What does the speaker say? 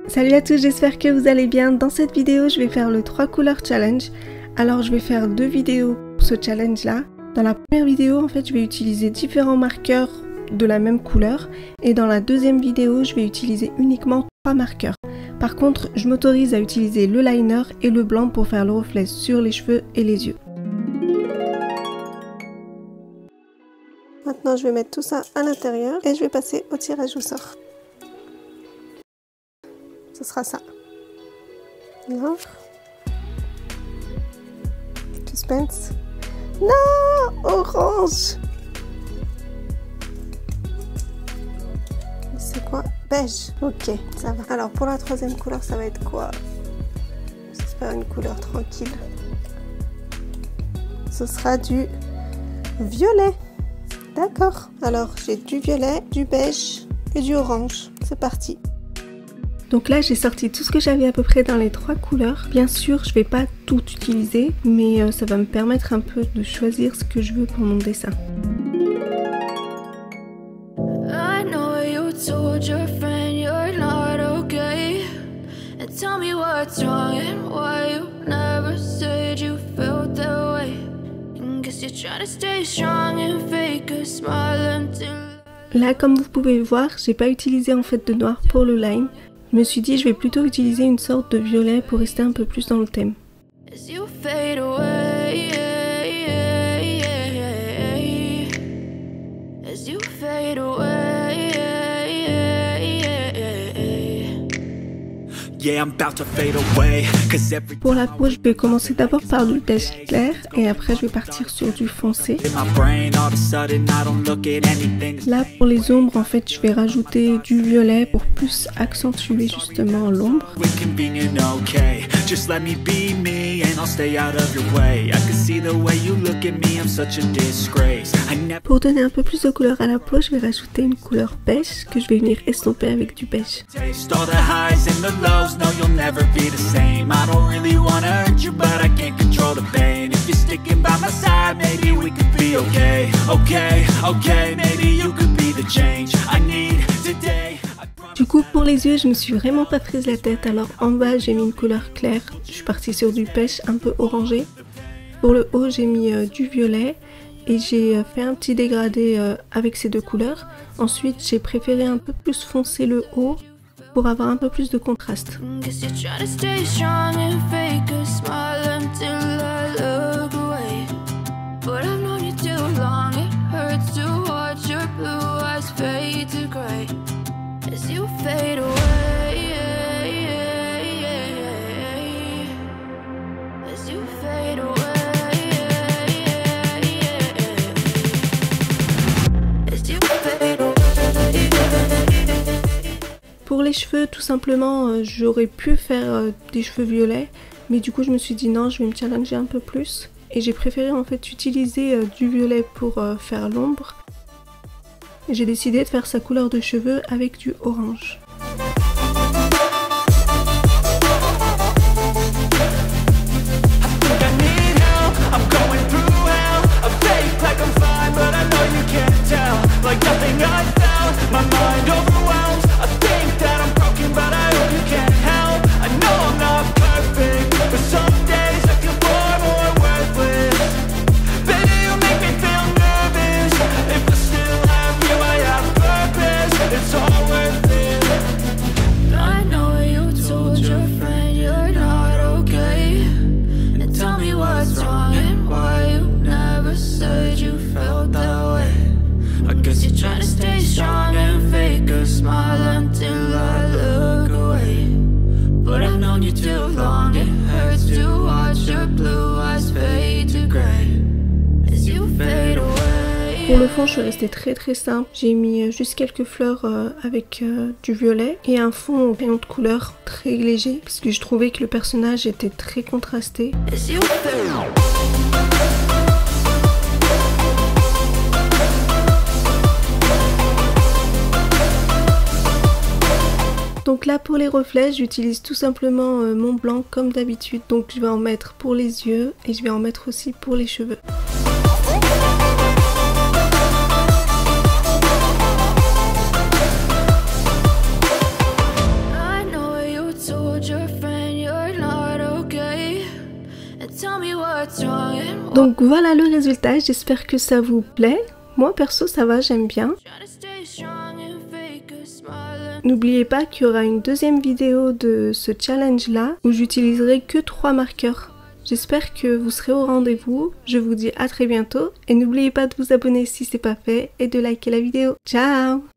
Salut à tous, j'espère que vous allez bien. Dans cette vidéo, je vais faire le 3 couleurs challenge. Alors je vais faire 2 vidéos pour ce challenge là. Dans la première vidéo, en fait, je vais utiliser différents marqueurs de la même couleur. Et dans la deuxième vidéo, je vais utiliser uniquement 3 marqueurs. Par contre, je m'autorise à utiliser le liner et le blanc pour faire le reflet sur les cheveux et les yeux. Maintenant, je vais mettre tout ça à l'intérieur et je vais passer au tirage au sort. Ce sera ça. Noir. Suspense. Non, orange. C'est quoi? Beige. Ok, ça va. Alors pour la troisième couleur, ça va être quoi? J'espère une couleur tranquille. Ce sera du violet. D'accord. Alors j'ai du violet, du beige et du orange. C'est parti. Donc là j'ai sorti tout ce que j'avais à peu près dans les 3 couleurs. Bien sûr je vais pas tout utiliser, mais ça va me permettre un peu de choisir ce que je veux pour mon dessin. Là comme vous pouvez voir, j'ai pas utilisé en fait de noir pour le line. Je me suis dit je vais plutôt utiliser une sorte de violet pour rester un peu plus dans le thème. Pour la peau, je vais commencer d'abord par du beige clair et après je vais partir sur du foncé. Là pour les ombres, en fait je vais rajouter du violet pour plus accentuer justement l'ombre. Pour donner un peu plus de couleur à la peau, je vais rajouter une couleur beige que je vais venir estomper avec du beige. No, you'll never be the same. I don't really wanna hurt you, but I can't control the pain. If you're sticking by my side, maybe we could be okay. Okay, maybe you could be the change I need today. Du coup pour les yeux je me suis vraiment pas prise la tête, alors en bas j'ai mis une couleur claire, je suis partie sur du pêche un peu orangé. Pour le haut j'ai mis du violet et j'ai fait un petit dégradé avec ces 2 couleurs. Ensuite j'ai préféré un peu plus foncer le haut pour avoir un peu plus de contraste. Pour les cheveux, tout simplement, j'aurais pu faire des cheveux violets, mais du coup je me suis dit non, je vais me challenger un peu plus. Et j'ai préféré en fait utiliser du violet pour faire l'ombre. J'ai décidé de faire sa couleur de cheveux avec du orange. Pour le fond, je suis restée très simple. J'ai mis juste quelques fleurs avec du violet et un fond au crayon de couleur très léger parce que je trouvais que le personnage était très contrasté. Donc là pour les reflets, j'utilise tout simplement mon blanc comme d'habitude. Donc je vais en mettre pour les yeux et je vais en mettre aussi pour les cheveux. Donc voilà le résultat, j'espère que ça vous plaît. Moi perso ça va, j'aime bien. N'oubliez pas qu'il y aura une deuxième vidéo de ce challenge là où j'utiliserai que 3 marqueurs. J'espère que vous serez au rendez-vous, je vous dis à très bientôt et n'oubliez pas de vous abonner si c'est pas fait et de liker la vidéo. Ciao!